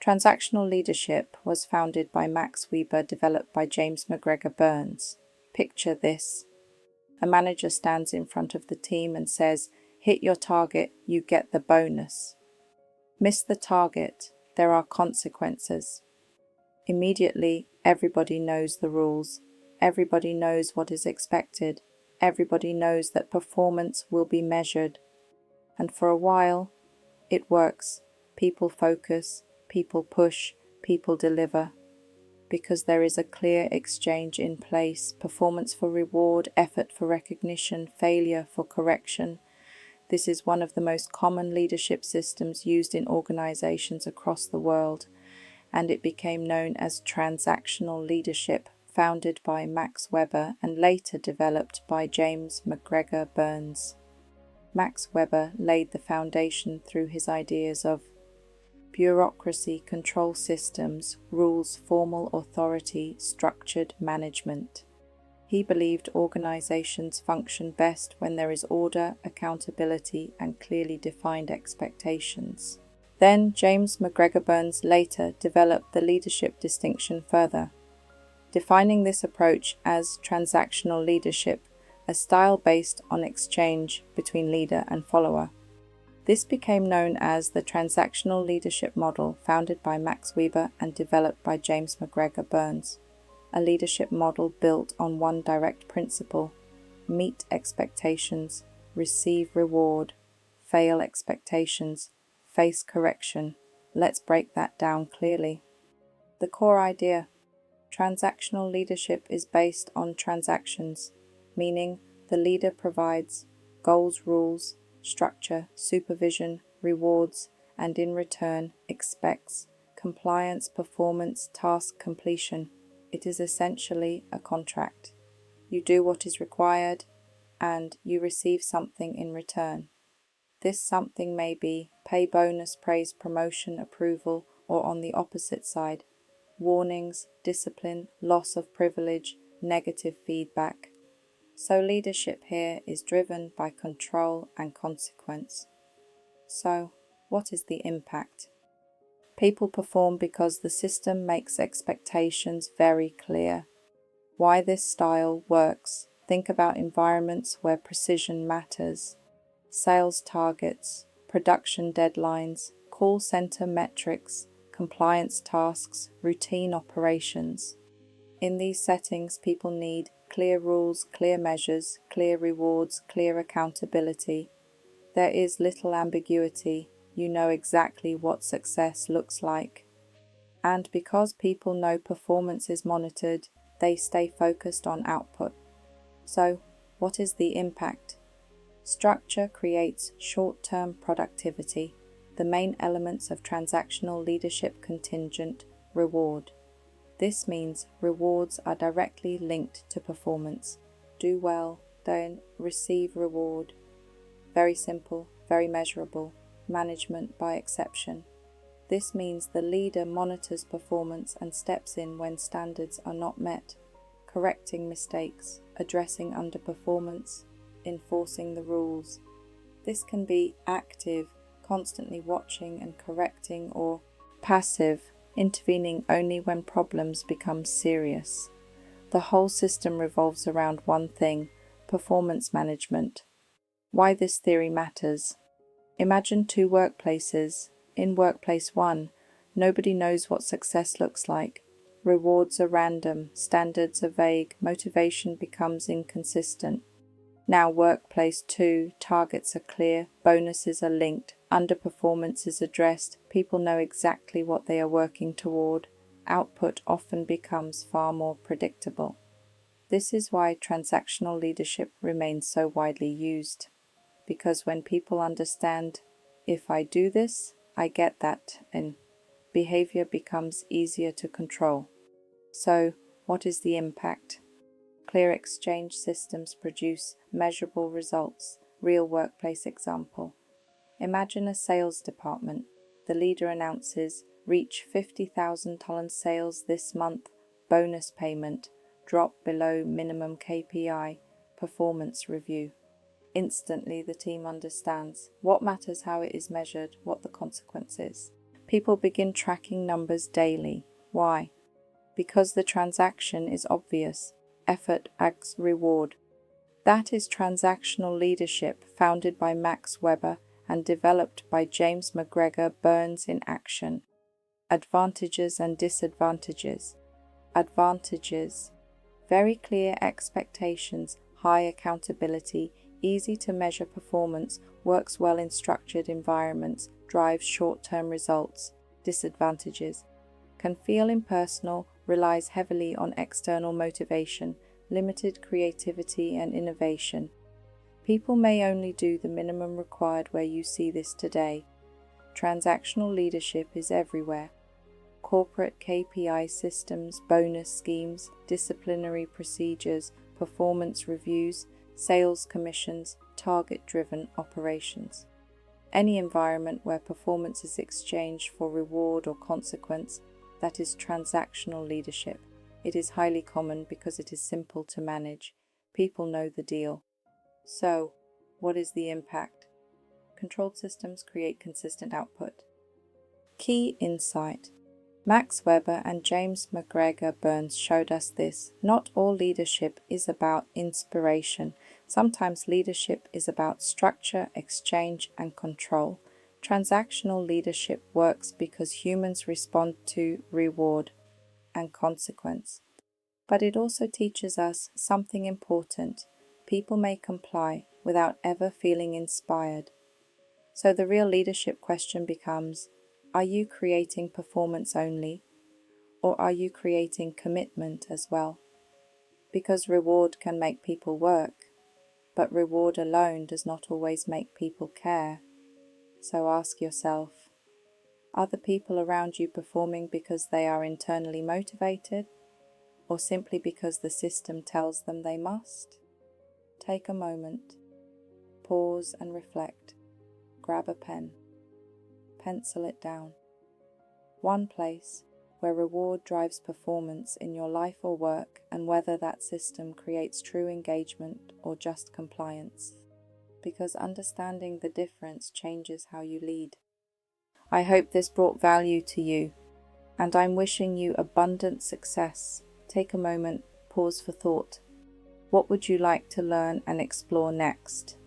Transactional leadership was founded by Max Weber, developed by James McGregor Burns. Picture this. A manager stands in front of the team and says, "Hit your target, you get the bonus. Miss the target, there are consequences." Immediately, everybody knows the rules. Everybody knows what is expected. Everybody knows that performance will be measured. And for a while, it works. People focus, people push, people deliver. Because there is a clear exchange in place, performance for reward, effort for recognition, failure for correction. This is one of the most common leadership systems used in organizations across the world, and it became known as transactional leadership, founded by Max Weber and later developed by James McGregor Burns. Max Weber laid the foundation through his ideas of bureaucracy, control systems, rules, formal authority, structured management. He believed organizations function best when there is order, accountability, and clearly defined expectations. Then James McGregor Burns later developed the leadership distinction further, defining this approach as transactional leadership, a style based on exchange between leader and follower. This became known as the transactional leadership model, founded by Max Weber and developed by James McGregor Burns, a leadership model built on one direct principle: meet expectations, receive reward, fail expectations, face correction. Let's break that down clearly. The core idea: transactional leadership is based on transactions, meaning the leader provides goals, rules, structure, supervision, rewards, and in return expects compliance, performance, task completion. It is essentially a contract. You do what is required, and you receive something in return. This something may be pay, bonus, praise, promotion, approval, or on the opposite side, warnings, discipline, loss of privilege, negative feedback. So leadership here is driven by control and consequence. So, what is the impact? People perform because the system makes expectations very clear. Why this style works: think about environments where precision matters. Sales targets, production deadlines, call center metrics, compliance tasks, routine operations. In these settings, people need clear rules, clear measures, clear rewards, clear accountability. There is little ambiguity. You know exactly what success looks like. And because people know performance is monitored, they stay focused on output. So, what is the impact? Structure creates short-term productivity. The main elements of transactional leadership: contingent, reward. This means rewards are directly linked to performance. Do well, then receive reward. Very simple, very measurable. Management by exception. This means the leader monitors performance and steps in when standards are not met, correcting mistakes, addressing underperformance, enforcing the rules. This can be active, constantly watching and correcting, or passive, intervening only when problems become serious. The whole system revolves around one thing: performance management. Why this theory matters. Imagine two workplaces. In workplace 1, nobody knows what success looks like. Rewards are random, standards are vague, motivation becomes inconsistent. Now workplace 2, targets are clear, bonuses are linked, underperformance is addressed, people know exactly what they are working toward. Output often becomes far more predictable. This is why transactional leadership remains so widely used. Because when people understand, if I do this, I get that, and behavior becomes easier to control. So, what is the impact? Clear exchange systems produce measurable results. Real workplace example. Imagine a sales department. The leader announces, reach $50,000 sales this month, bonus payment, drop below minimum KPI, performance review. Instantly the team understands what matters, how it is measured, what the consequence is. People begin tracking numbers daily. Why? Because the transaction is obvious. Effort acts reward. That is transactional leadership, founded by Max Weber and developed by James McGregor Burns in action. Advantages and disadvantages. Advantages: very clear expectations, high accountability, easy to measure performance, works well in structured environments, drives short-term results. Disadvantages: can feel impersonal, relies heavily on external motivation, limited creativity and innovation. People may only do the minimum required where you see this today. Transactional leadership is everywhere. Corporate KPI systems, bonus schemes, disciplinary procedures, performance reviews, sales commissions, target-driven operations. Any environment where performance is exchanged for reward or consequence, that is transactional leadership. It is highly common because it is simple to manage. People know the deal. So, what is the impact? Controlled systems create consistent output. Key insight. Max Weber and James McGregor Burns showed us this. Not all leadership is about inspiration. Sometimes leadership is about structure, exchange, and control. Transactional leadership works because humans respond to reward and consequence. But it also teaches us something important. People may comply without ever feeling inspired. So the real leadership question becomes, are you creating performance only, or are you creating commitment as well? Because reward can make people work, but reward alone does not always make people care. So ask yourself, are the people around you performing because they are internally motivated, or simply because the system tells them they must? Take a moment, pause and reflect. Grab a pen. Pencil it down. One place where reward drives performance in your life or work, and whether that system creates true engagement or just compliance. Because understanding the difference changes how you lead. I hope this brought value to you, and I'm wishing you abundant success. Take a moment, pause for thought. What would you like to learn and explore next?